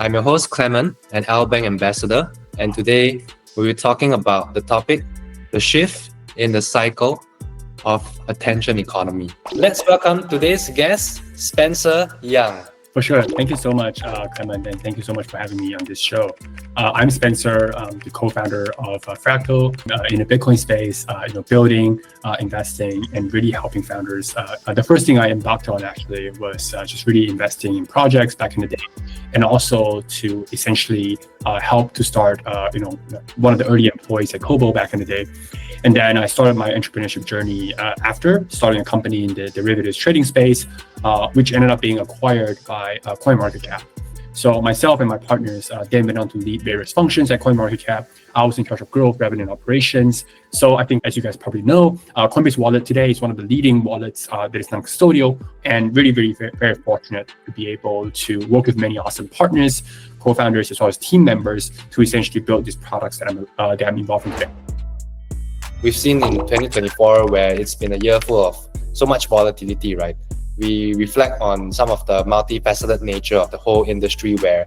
I'm your host Clement, an LBank ambassador, and today we'll be talking about the topic, the shift in the cycle of attention economy. Let's welcome today's guest, Spencer Yang. For sure. Thank you so much, Clement, and thank you so much for having me on this show. I'm Spencer, the co-founder of Fractal in the Bitcoin space, building, investing, and really helping founders. The first thing I embarked on actually was just really investing in projects back in the day, and also to essentially help to start, one of the early employees at Kobo back in the day. And then I started my entrepreneurship journey after starting a company in the derivatives trading space, which ended up being acquired by CoinMarketCap. So myself and my partners then went on to lead various functions at CoinMarketCap. I was in charge of growth, revenue, and operations. So I think, as you guys probably know, Coinbase Wallet today is one of the leading wallets that is non-custodial, and really, very, very fortunate to be able to work with many awesome partners, co-founders, as well as team members to essentially build these products that I'm involved in today. We've seen in 2024 where it's been a year full of so much volatility, right? We reflect on some of the multifaceted nature of the whole industry where,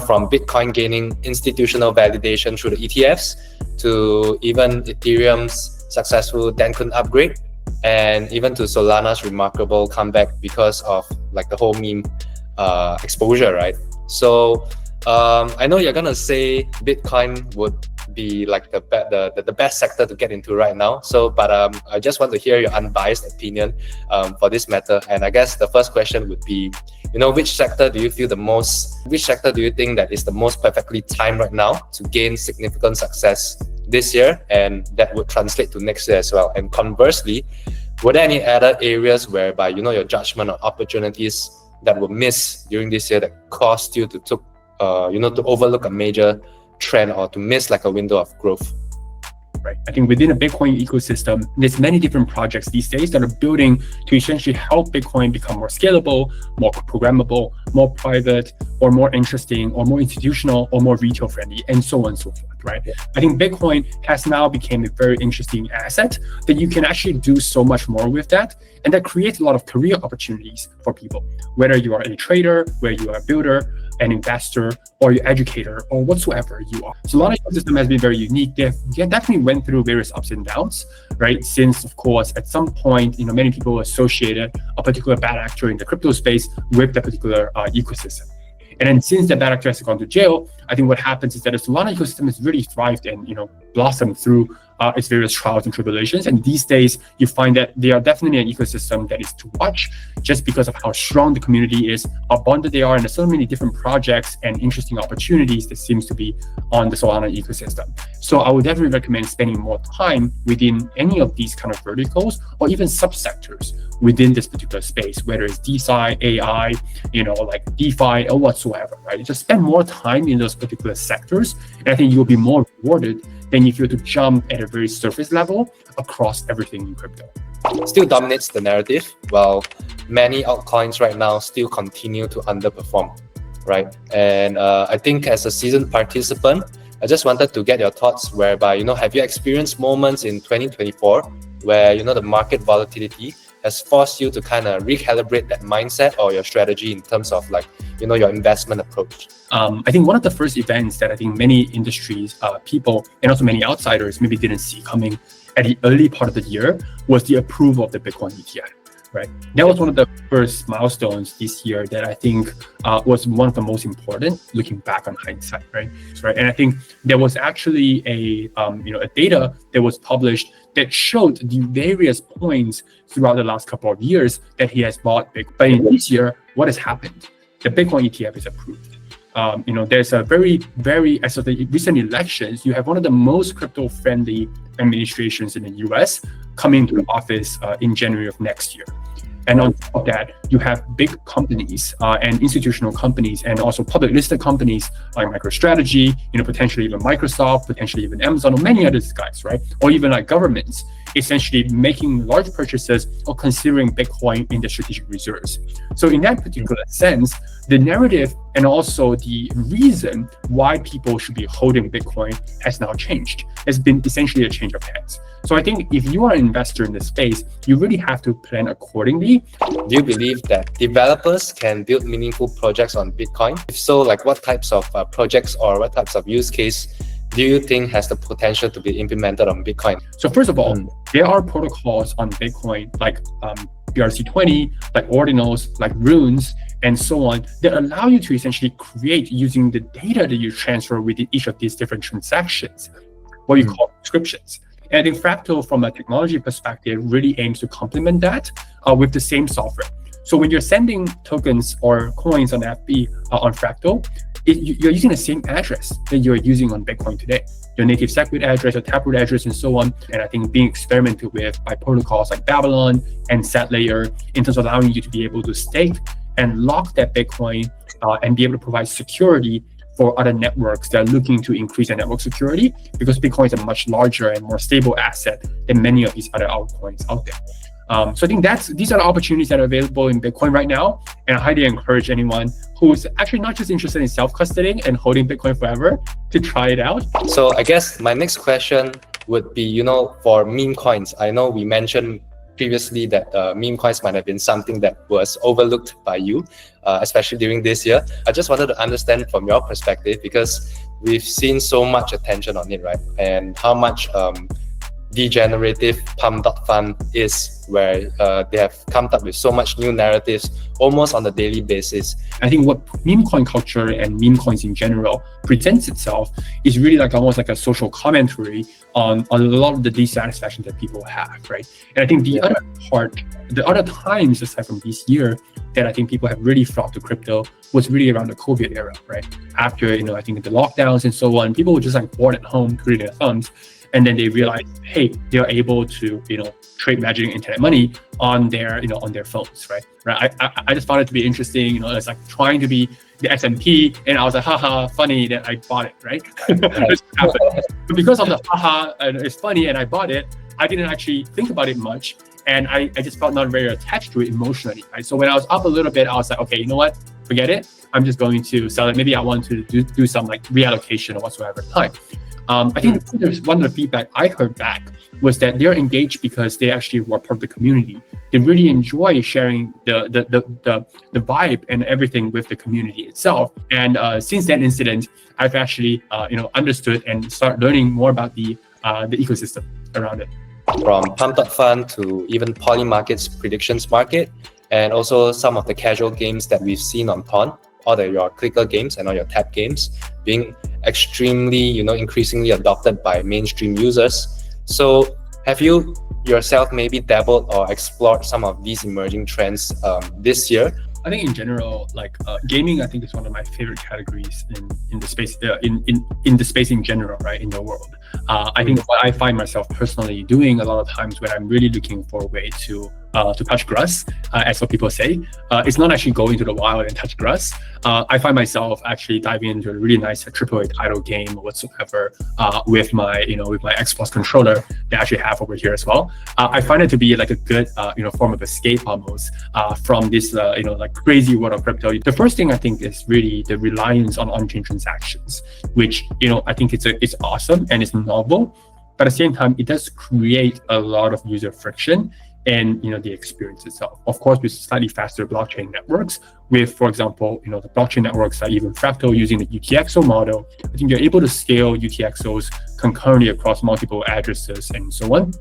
from Bitcoin gaining institutional validation through the ETFs to even Ethereum's successful Dencun upgrade, and even to Solana's remarkable comeback because of the whole meme exposure, right? So I know you're gonna say Bitcoin would be the best sector to get into right now. So, but I just want to hear your unbiased opinion for this matter. And I guess the first question would be, which sector do you think that is the most perfectly timed right now to gain significant success this year, and that would translate to next year as well? And conversely, were there any other areas whereby your judgment on opportunities that were missed during this year that caused you to overlook a major trend or to miss a window of growth? Right. I think within a Bitcoin ecosystem, there's many different projects these days that are building to essentially help Bitcoin become more scalable, more programmable, more private, or more interesting, or more institutional, or more retail friendly, and so on and so forth, right? Yeah. I think Bitcoin has now become a very interesting asset that you can actually do so much more with that. And that creates a lot of career opportunities for people, whether you are a trader, whether you are a builder, an investor, or your educator, or whatsoever you are. So Solana ecosystem has been very unique. They definitely went through various ups and downs, right? Since, of course, at some point, many people associated a particular bad actor in the crypto space with that particular ecosystem. And then since the bad actor has gone to jail, I think what happens is that the Solana ecosystem has really thrived and blossomed through its various trials and tribulations. And these days, you find that they are definitely an ecosystem that is to watch, just because of how strong the community is, how bonded they are, and there's so many different projects and interesting opportunities that seems to be on the Solana ecosystem. So I would definitely recommend spending more time within any of these kind of verticals, or even subsectors within this particular space, whether it's DeFi, AI, DeFi, or whatsoever, right? Just spend more time in those particular sectors, and I think you'll be more rewarded than if you were to jump at a very surface level across everything in crypto. Still dominates the narrative, while many altcoins right now still continue to underperform, right? And I think as a seasoned participant, I just wanted to get your thoughts whereby, have you experienced moments in 2024 where, the market volatility has forced you to kind of recalibrate that mindset or your strategy in terms of your investment approach? I think one of the first events that I think many industries, people, and also many outsiders maybe didn't see coming at the early part of the year was the approval of the Bitcoin ETF, right? That was one of the first milestones this year that I think was one of the most important, looking back on hindsight, right? And I think there was actually a data that was published that showed the various points throughout the last couple of years that he has bought Bitcoin. But in this year, what has happened? The Bitcoin ETF is approved. There's a very, as of the recent elections, you have one of the most crypto-friendly administrations in the US coming to the office in January of next year. And on top of that, you have big companies and institutional companies, and also public listed companies like MicroStrategy, potentially even Microsoft, potentially even Amazon, or many other guys, right? Or even like governments, essentially making large purchases or considering Bitcoin in the strategic reserves. So in that particular sense, the narrative and also the reason why people should be holding Bitcoin has now changed. It's been essentially a change of hands. So I think if you are an investor in this space, you really have to plan accordingly. Do you believe that developers can build meaningful projects on Bitcoin? If so, like what types of projects or what types of use case do you think has the potential to be implemented on Bitcoin? So first of all, there are protocols on Bitcoin like BRC20, like ordinals, like runes, and so on, that allow you to essentially create using the data that you transfer within each of these different transactions, what you call subscriptions. And I think Fractal, from a technology perspective, really aims to complement that with the same software. So when you're sending tokens or coins on FB on Fractal, you're using the same address that you're using on Bitcoin today. Your native SegWit address, your Taproot address, and so on. And I think being experimented with by protocols like Babylon and SetLayer in terms of allowing you to be able to stake and lock that Bitcoin and be able to provide security for other networks that are looking to increase their network security, because Bitcoin is a much larger and more stable asset than many of these other altcoins out there. So I think these are the opportunities that are available in Bitcoin right now. And I highly encourage anyone who's actually not just interested in self-custodying and holding Bitcoin forever to try it out. So I guess my next question would be, for meme coins, I know we mentioned previously that meme coins might have been something that was overlooked by you, especially during this year. I just wanted to understand from your perspective, because we've seen so much attention on it, right? And how much degenerative pump.fun is, where they have come up with so much new narratives almost on a daily basis. I think what meme coin culture and meme coins in general presents itself is really like almost like a social commentary on a lot of the dissatisfaction that people have, right? And I think the other times aside from this year that I think people have really flocked to crypto was really around the COVID era, right? After, I think the lockdowns and so on, people were just like bored at home, twiddling their thumbs. And then they realize, hey, they're able to, trade magic and internet money on their phones, right? I just found it to be interesting. It's like trying to be the S&P, and I was like, haha, funny that I bought it, right? But because of the haha, it's funny and I bought it, I didn't actually think about it much, and I just felt not very attached to it emotionally, right? So when I was up a little bit, I was like, okay, you know what? Forget it. I'm just going to sell it. Maybe I want to do some like reallocation or whatsoever time. I think there's one of the feedback I heard back was that they're engaged because they actually were part of the community. They really enjoy sharing the vibe and everything with the community itself. And since that incident, I've actually understood and start learning more about the ecosystem around it. From Pump.Fun to even Polymarket's predictions market, and also some of the casual games that we've seen on Pawn, all your clicker games and all your tap games being extremely, increasingly adopted by mainstream users. So have you yourself maybe dabbled or explored some of these emerging trends this year? I think in general, like gaming, I think is one of my favorite categories in the space in the space in general, right, in the world. I think what I find myself personally doing a lot of times when I'm really looking for a way to touch grass, as what people say, it's not actually going to the wild and touch grass. I find myself actually diving into a really nice AAA title game or whatsoever with my Xbox controller that I actually have over here as well. I find it to be like a good form of escape almost from this like crazy world of crypto. The first thing I think is really the reliance on on-chain transactions, which I think it's awesome and it's novel, but at the same time it does create a lot of user friction and the experience itself. Of course, with slightly faster blockchain networks, with, for example, the blockchain networks like even Fractal using the UTXO model, I think you're able to scale UTXOs concurrently across multiple addresses and so on.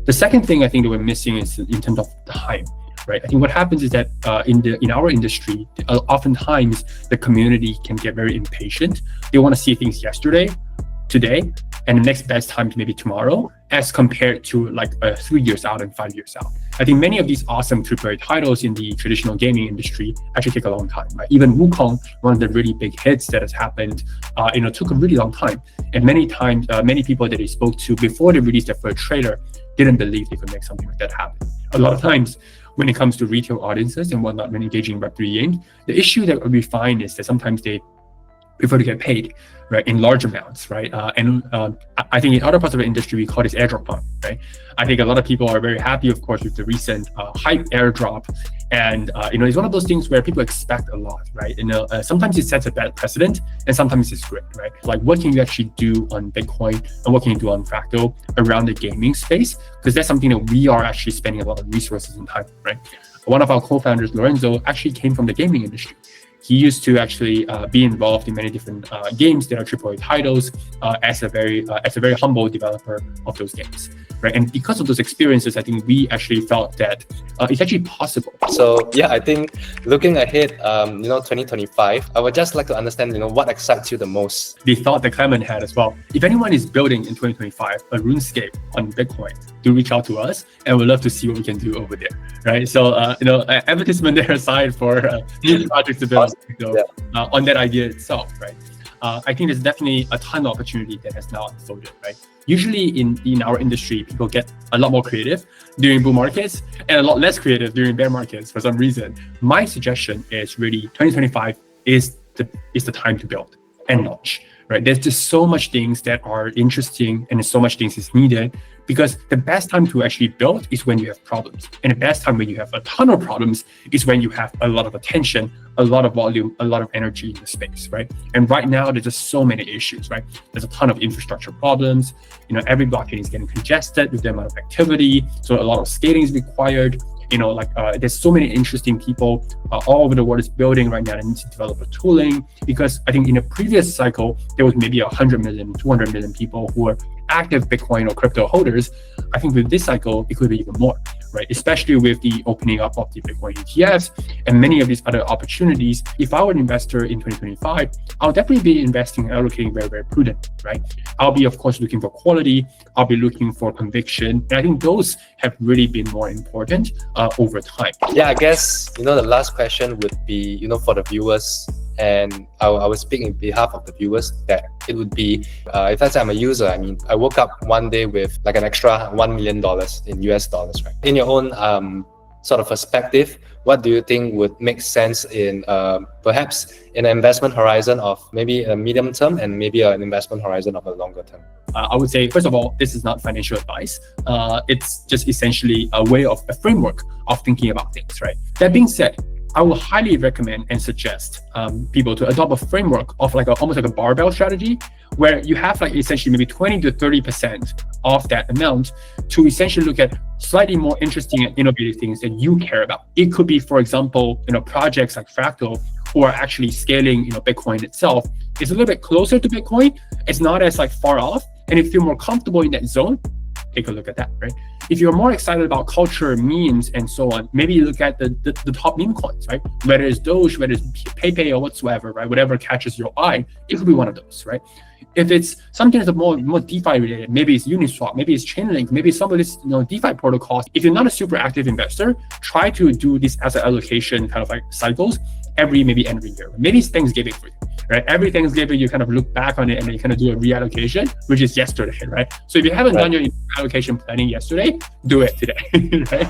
The second thing I think that we're missing is in terms of time, right? I think what happens is that in our industry, oftentimes the community can get very impatient. They want to see things yesterday, today, and the next best time to maybe tomorrow, as compared to like 3 years out and 5 years out. I think many of these awesome AAA titles in the traditional gaming industry actually take a long time, right? Even Wukong, one of the really big hits that has happened, took a really long time. And many times, many people that they spoke to before they released their first trailer didn't believe they could make something like that happen. A lot of times, when it comes to retail audiences and whatnot, when engaging in Web3 games, the issue that we find is that sometimes they prefer to get paid, right, in large amounts, right? I think in other parts of the industry, we call this airdrop fund, right? I think a lot of people are very happy, of course, with the recent hype airdrop. And, it's one of those things where people expect a lot, right? Sometimes it sets a bad precedent and sometimes it's great, right? Like what can you actually do on Bitcoin and what can you do on Fractal around the gaming space? Because that's something that we are actually spending a lot of resources and time, right? One of our co-founders, Lorenzo, actually came from the gaming industry. He used to actually be involved in many different games that are AAA titles as a very humble developer of those games, right? And because of those experiences, I think we actually felt that it's actually possible. So yeah, I think looking ahead, 2025, I would just like to understand, what excites you the most. The thought that Clement had as well. If anyone is building in 2025 a RuneScape on Bitcoin, do reach out to us, and we'd love to see what we can do over there, right? So advertisement there aside for new projects to build. On that idea itself, right? I think there's definitely a ton of opportunity that has now unfolded, right? Usually in our industry, people get a lot more creative during bull markets and a lot less creative during bear markets for some reason. My suggestion is really 2025 is the time to build and launch, right? There's just so much things that are interesting and so much things is needed, because the best time to actually build is when you have problems. And the best time when you have a ton of problems is when you have a lot of attention, a lot of volume, a lot of energy in the space, right? And right now, there's just so many issues, right? There's a ton of infrastructure problems. Every blockchain is getting congested with the amount of activity. So a lot of scaling is required. There's so many interesting people all over the world is building right now and need to develop a tooling, because I think in a previous cycle, there was maybe 100 million, 200 million people who were active Bitcoin or crypto holders. I think with this cycle, it could be even more, right? Especially with the opening up of the Bitcoin ETFs and many of these other opportunities. If I were an investor in 2025, I'll definitely be investing and allocating very, very prudent, right? I'll be, of course, looking for quality. I'll be looking for conviction. And I think those have really been more important over time. Yeah, I guess, the last question would be, for the viewers, and I will speak in behalf of the viewers, that it would be, if let's say I'm a user, I woke up one day with like an extra $1 million in US dollars, right? In your own sort of perspective, what do you think would make sense in perhaps in an investment horizon of maybe a medium term and maybe an investment horizon of a longer term? I would say, first of all, this is not financial advice. It's just essentially a framework of thinking about things, right? That being said, I will highly recommend and suggest people to adopt a framework of almost like a barbell strategy, where you have essentially maybe 20 to 30% of that amount to essentially look at slightly more interesting and innovative things that you care about. It could be, for example, projects like Fractal, who are actually scaling, Bitcoin itself. It's a little bit closer to Bitcoin. It's not as far off. And if you're more comfortable in that zone, take a look at that, right? If you're more excited about culture, memes, and so on, maybe you look at the top meme coins, right? Whether it's Doge, whether it's PayPay or whatsoever, right? Whatever catches your eye, it could be one of those, right? If it's something that's more DeFi related, maybe it's Uniswap, maybe it's Chainlink, maybe it's some of these DeFi protocols. If you're not a super active investor, try to do this asset allocation kind of cycles every end of the year. Maybe it's Thanksgiving for you, right? Every Thanksgiving, you kind of look back on it and then you kind of do a reallocation, which is yesterday, right? So if you haven't done your allocation planning yesterday, do it today, right?